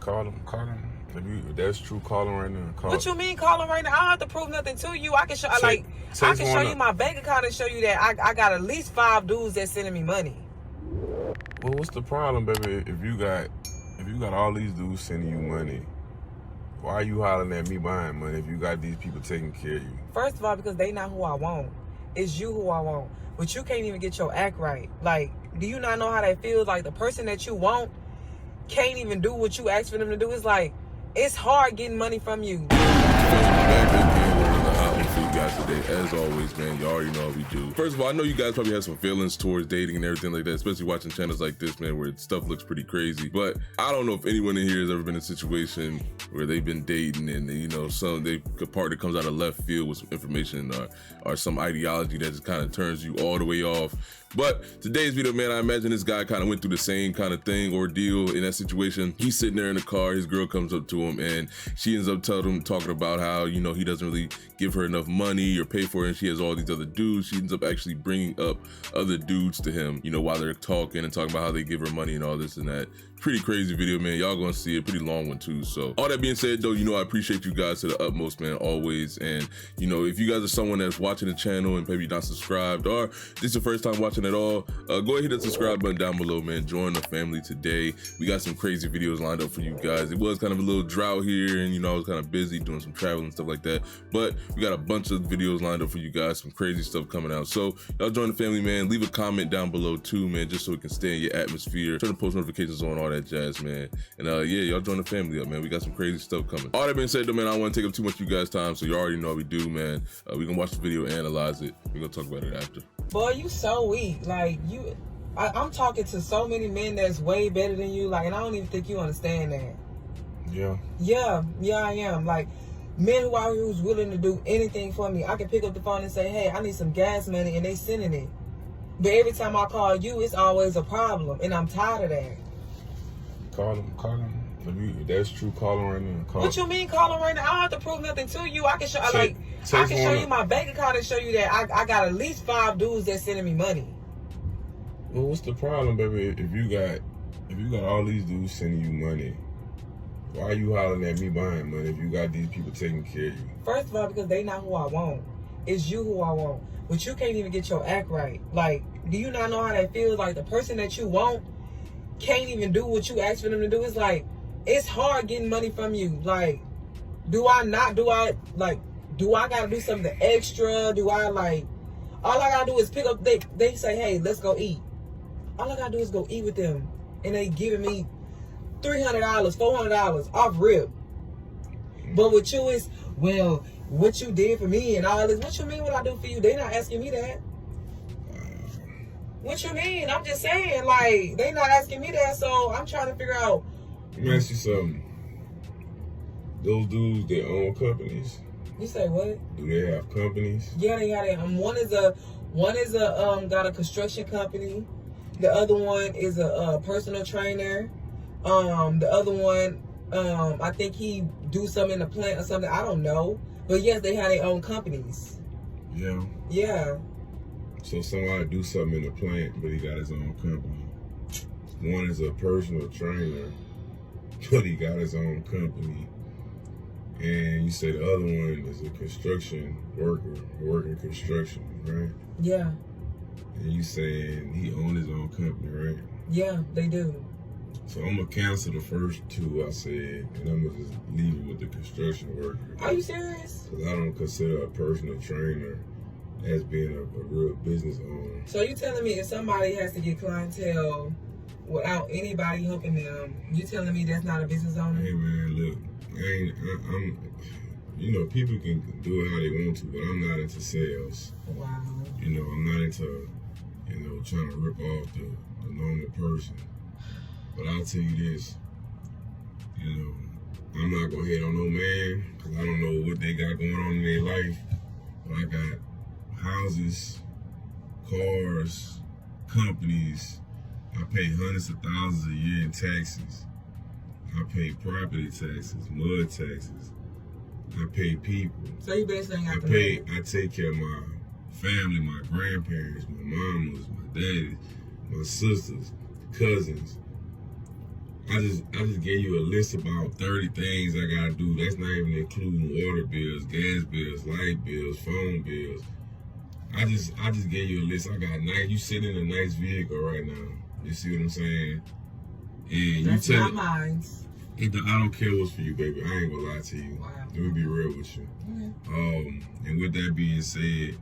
Call him. If that's true, call him right now. What you mean call him right now? I don't have to prove nothing to you. I can show I can show you my bank account and show you that I got at least 5 dudes that's sending me money. Well, what's the problem, baby? If you got all these dudes sending you money, why are you hollering at me buying money if you got these people taking care of you? First of all, because they not who I want. It's you who I want. But you can't even get your act right. Like, do you not know how that feels? Like, the person that you want can't even do what you ask for them to do. It's like, it's hard getting money from you. For you guys today, as always, man, you already know what we do. First of all, I know you guys probably have some feelings towards dating and everything like that, especially watching channels like this, man, where stuff looks pretty crazy. But I don't know if anyone in here has ever been in a situation where they've been dating and, you know, a part that comes out of left field with some information or some ideology that just kind of turns you all the way off. But today's video, man, I imagine this guy kind of went through the same kind of thing, ordeal in that situation. He's sitting there in the car, his girl comes up to him and she ends up talking about how, you know, he doesn't really give her enough money or pay for her, and she has all these other dudes. She ends up actually bringing up other dudes to him, you know, while they're talking and talking about how they give her money and all this and that. Pretty crazy video, man. Y'all gonna see it. Pretty long one too. So all that being said, though, you know, I appreciate you guys to the utmost, man, always. And, you know, if you guys are someone that's watching the channel and maybe not subscribed, or this is your first time watching at all, go ahead and hit the subscribe button down below, man. Join the family today. We got some crazy videos lined up for you guys. It was kind of a little drought here, and, you know, I was kind of busy doing some travel and stuff like that, but we got a bunch of videos lined up for you guys, some crazy stuff coming out. So y'all join the family, man. Leave a comment down below too, man, just so we can stay in your atmosphere. Turn the post notifications on, all that jazz, man. And yeah, y'all join the family up, man. We got some crazy stuff coming. All that being said, though, man, I don't want to take up too much of you guys' time, so you already know what we do, man. We can watch the video, analyze it. We're gonna talk about it after. Boy, you so weak. Like, I'm talking to so many men that's way better than you, like, and I don't even think you understand that. Yeah, I am. Like, men who out here who's willing to do anything for me. I can pick up the phone and say, hey, I need some gas money, and they sending it. But every time I call you, it's always a problem, and I'm tired of that. Call him. If that's true, call him right now. What you mean call him right now? I don't have to prove nothing to you. I can show I can show you my bank account and show you that I got at least 5 dudes that's sending me money. Well, what's the problem, baby? If you got all these dudes sending you money, why are you hollering at me buying money if you got these people taking care of you? First of all, because they not who I want. It's you who I want. But you can't even get your act right. Like, do you not know how that feels? Like, the person that you want can't even do what you ask for them to do. It's like, it's hard getting money from you. Like, do I gotta do something extra? All I gotta do is pick up, they say, hey, let's go eat. All I gotta do is go eat with them. And they giving me $300, $400 off rip. But with you is, well, what you did for me and all this. What you mean what I do for you? They not asking me that. What you mean? I'm just saying, like, they not asking me that, so I'm trying to figure out. Let me ask you something. Those dudes, they own companies. You say what? Do they have companies? Yeah, they got it. One is got a construction company. The other one is a personal trainer. The other one, I think he do something in the plant or something. I don't know. But yes, they have their own companies. Yeah. Yeah. So somebody do something in the plant, but he got his own company. One is a personal trainer, but he got his own company. And you say the other one is a construction worker, working construction, right? Yeah. And you saying he owned his own company, right? Yeah, they do. So I'm gonna cancel the first 2 I said, and I'm gonna just leave it with the construction worker. Are you serious? Because I don't consider a personal trainer as being a real business owner. So you telling me if somebody has to get clientele without anybody helping them, you telling me that's not a business owner? Hey man, look, I'm you know, people can do it how they want to, but I'm not into sales. Wow. You know, I'm not into, you know, trying to rip off the normal person. But I'll tell you this, you know, I'm not gonna hate on no man, because I don't know what they got going on in their life, but I got houses, cars, companies. I pay hundreds of thousands a year in taxes. I pay property taxes, mud taxes. I pay people. So you basically got I take care of my family, my grandparents, my mamas, my daddy, my sisters, cousins. I just gave you a list about 30 things I gotta do. That's not even including water bills, gas bills, light bills, phone bills. I just gave you a list. I got nice. You sitting in a nice vehicle right now. You see what I'm saying? And that's you tell not mine. I don't care what's for you, baby. I ain't gonna lie to you. Wow. Let me be real with you. Mm-hmm. And with that being said,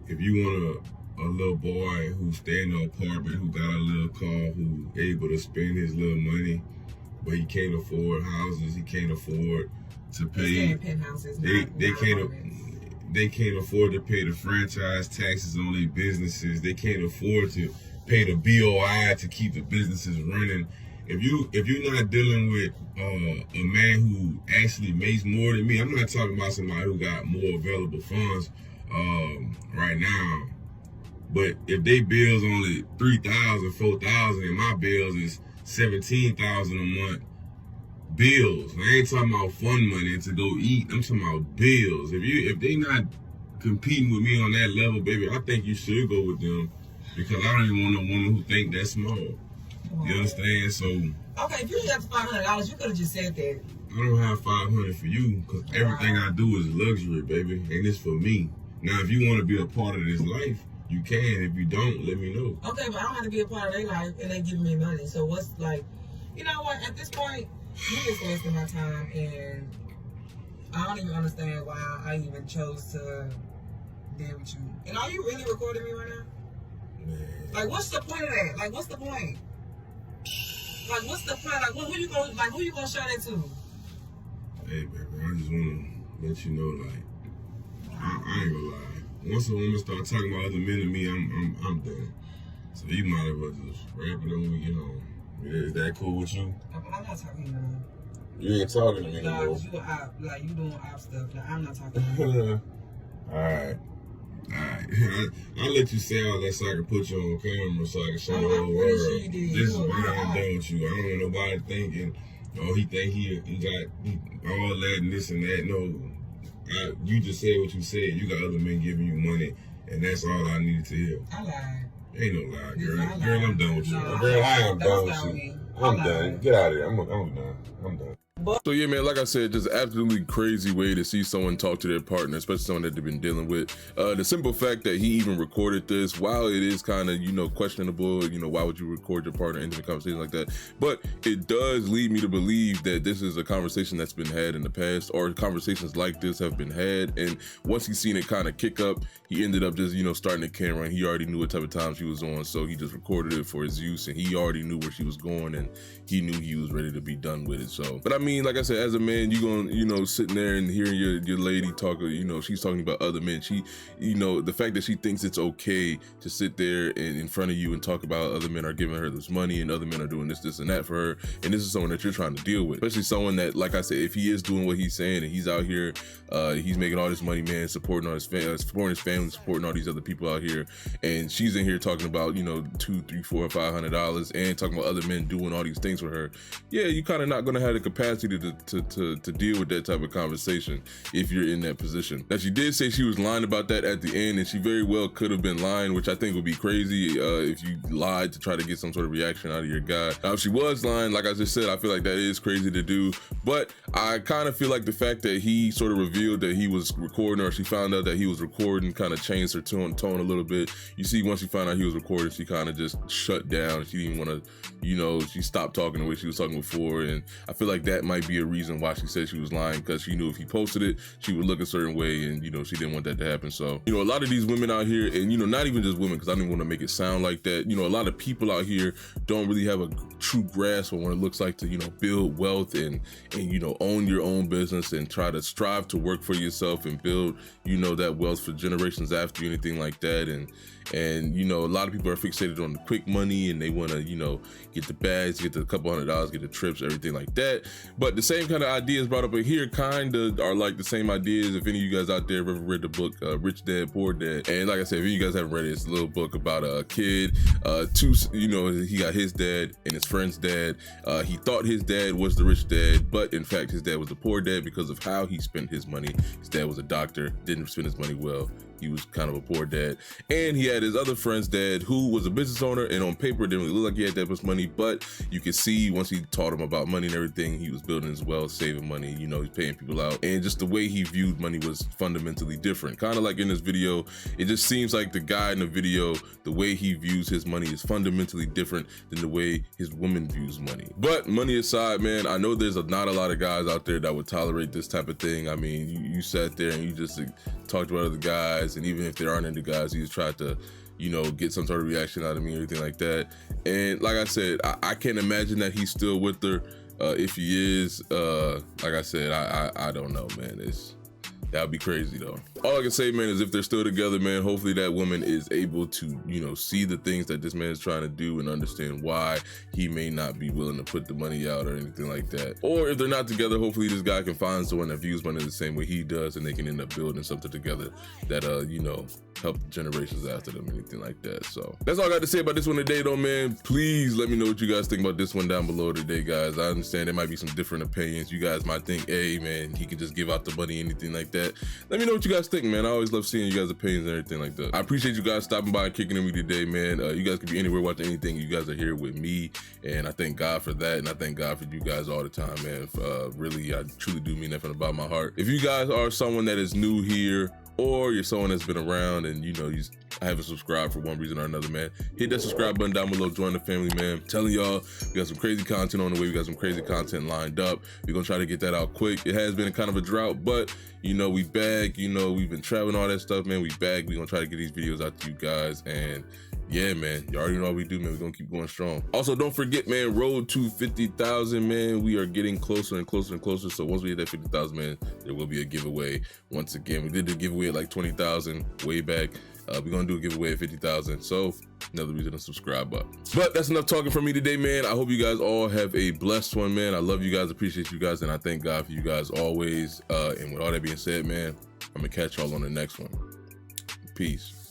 if you want a little boy who stay in an apartment, who got a little car, who able to spend his little money, but he can't afford houses, he can't afford to pay. Penthouses, They can't afford to pay the franchise taxes on their businesses. They can't afford to pay the BOI to keep the businesses running. If you're not dealing with a man who actually makes more than me, I'm not talking about somebody who got more available funds right now. But if they bills only $3,000, $4,000, and my bills is $17,000 a month, bills. I ain't talking about fun money to go eat. I'm talking about bills. If they not competing with me on that level, baby, I think you should go with them, because I don't even want no woman who think that's small. Wow. You understand? So okay, if you got $500, you could have just said that. I don't have $500 for you, because everything I do is luxury, baby, and it's for me. Now, if you want to be a part of this life, you can. If you don't, let me know. Okay, but I don't have to be a part of their life, and they give me money. So what's like, you know what? At this point, you just wasting my time, and I don't even understand why I even chose to deal with you. And are you really recording me right now? Man. Like, what's the point of that? Like, what's the point? Like, what's the point? Like, who you gonna show that to? Hey, baby, I just want to let you know, like, I ain't gonna lie. Once a woman start talking about other men to me, I'm done. So you might as well just wrap it up when we get home. Is that cool with you? I'm not talking to you. You ain't talking to me no Nah, more. 'cause you op, like, you doing op stuff. Like, I'm not talking to you. Alright. I'll let you say all that so I can put you on camera so I can show the whole world. Sure you did. This is why I'm done with you. I don't want nobody thinking, oh, he think he got all that and this and that. No. You just said what you said. You got other men giving you money, and that's all I needed to hear. I lied. Ain't no lie, girl. Yes, Girl, I'm done with you. No, Girl, I am done that's with not you. me. I'm I done. lied. Get out of here. I'm done. I'm done. So yeah, man, like I said, just absolutely crazy way to see someone talk to their partner, especially someone that they've been dealing with. The simple fact that he even recorded this, while it is kind of, questionable, why would you record your partner into a conversation like that? But it does lead me to believe that this is a conversation that's been had in the past, or conversations like this have been had. And once he's seen it kind of kick up, he ended up just, starting the camera, and he already knew what type of time she was on. So he just recorded it for his use, and he already knew where she was going, and he knew he was ready to be done with it. So, but I mean, like I said, as a man, you gonna, sitting there and hearing your lady talk, she's talking about other men. She, the fact that she thinks it's okay to sit there and in front of you and talk about other men are giving her this money and other men are doing this and that for her. And this is someone that you're trying to deal with, especially someone that, like I said, if he is doing what he's saying and he's out here, he's making all this money, man, supporting all his family, supporting all these other people out here. And she's in here talking about, $200, $300, $400, $500 and talking about other men doing all these things for her. Yeah, you kind of not going to have the capacity to deal with that type of conversation if you're in that position. Now, she did say she was lying about that at the end, and she very well could have been lying, which I think would be crazy if you lied to try to get some sort of reaction out of your guy. Now, if she was lying, like I just said, I feel like that is crazy to do, but I kind of feel like the fact that he sort of revealed that he was recording, or she found out that he was recording, kind of changed her tone a little bit. You see, once she found out he was recording, she kind of just shut down. She didn't want to, she stopped talking the way she was talking before, and I feel like that might be a reason why she said she was lying, because she knew if he posted it, she would look a certain way, and she didn't want that to happen. So, a lot of these women out here, and not even just women, because I didn't want to make it sound like that, a lot of people out here don't really have a true grasp on what it looks like to, build wealth and own your own business and try to strive to work for yourself and build, that wealth for generations after you, anything like that. And a lot of people are fixated on the quick money, and they want to, get the bags, get the couple $100, get the trips, everything like that. But the same kind of ideas brought up in here kind of are like the same ideas. If any of you guys out there have ever read the book Rich Dad Poor Dad, and like I said, if you guys haven't read it, it's a little book about a kid, he got his dad and his friend's dad. He thought his dad was the rich dad, but in fact his dad was the poor dad because of how he spent his money. His dad was a doctor, didn't spend his money well, he was kind of a poor dad. And he had his other friend's dad who was a business owner, and on paper it didn't really look like he had that much money, but you could see once he taught him about money and everything, he was building his wealth, saving money, you know, he's paying people out, and just the way he viewed money was fundamentally different. Kind of like in this video, it just seems like the guy in the video, the way he views his money is fundamentally different than the way his woman views money. But money aside, man, I know there's not a lot of guys out there that would tolerate this type of thing. I mean, you sat there and you just talked about other guys, and even if there aren't any guys, you just tried to, you know, get some sort of reaction out of me or anything like that. And like I said, I can't imagine that he's still with her. If he is, like I said, I don't know, man. That'd be crazy though. All I can say, man, is if they're still together, man, hopefully that woman is able to, you know, see the things that this man is trying to do and understand why he may not be willing to put the money out or anything like that. Or if they're not together, hopefully this guy can find someone that views money the same way he does, and they can end up building something together that, you know, help generations after them, anything like that. So that's all I got to say about this one today though, man. Please let me know what you guys think about this one down below today, guys. I understand there might be some different opinions. You guys might think, hey man, he can just give out the money, anything like that. Let me know what you guys think, man. I always love seeing you guys' opinions and everything like that. I appreciate you guys stopping by and kicking in with me today, man. You guys could be anywhere watching anything. You guys are here with me, and I thank God for that, and I thank God for you guys all the time, man. Really, I truly do mean that from the bottom of my heart. If you guys are someone that is new here, or you're someone that's been around and you know I haven't subscribed for one reason or another, man, hit that subscribe button down below, join the family, man. I'm telling y'all, we got some crazy content on the way. We got some crazy content lined up. We're gonna try to get that out quick. It has been kind of a drought, but you know, we back, you know, we've been traveling, all that stuff, man. We back. We're gonna try to get these videos out to you guys, and yeah, man, you already know what we do, man. We're gonna keep going strong. Also, don't forget, man, road to 50,000, man. We are getting closer and closer and closer. So once we hit that 50,000, man, there will be a giveaway. Once again, we did the giveaway at like 20,000 way back. We're gonna do a giveaway at 50,000. So another reason to subscribe up. But that's enough talking from me today, man. I hope you guys all have a blessed one, man. I love you guys, appreciate you guys, and I thank God for you guys always. And with all that being said, man, I'm gonna catch y'all on the next one. Peace.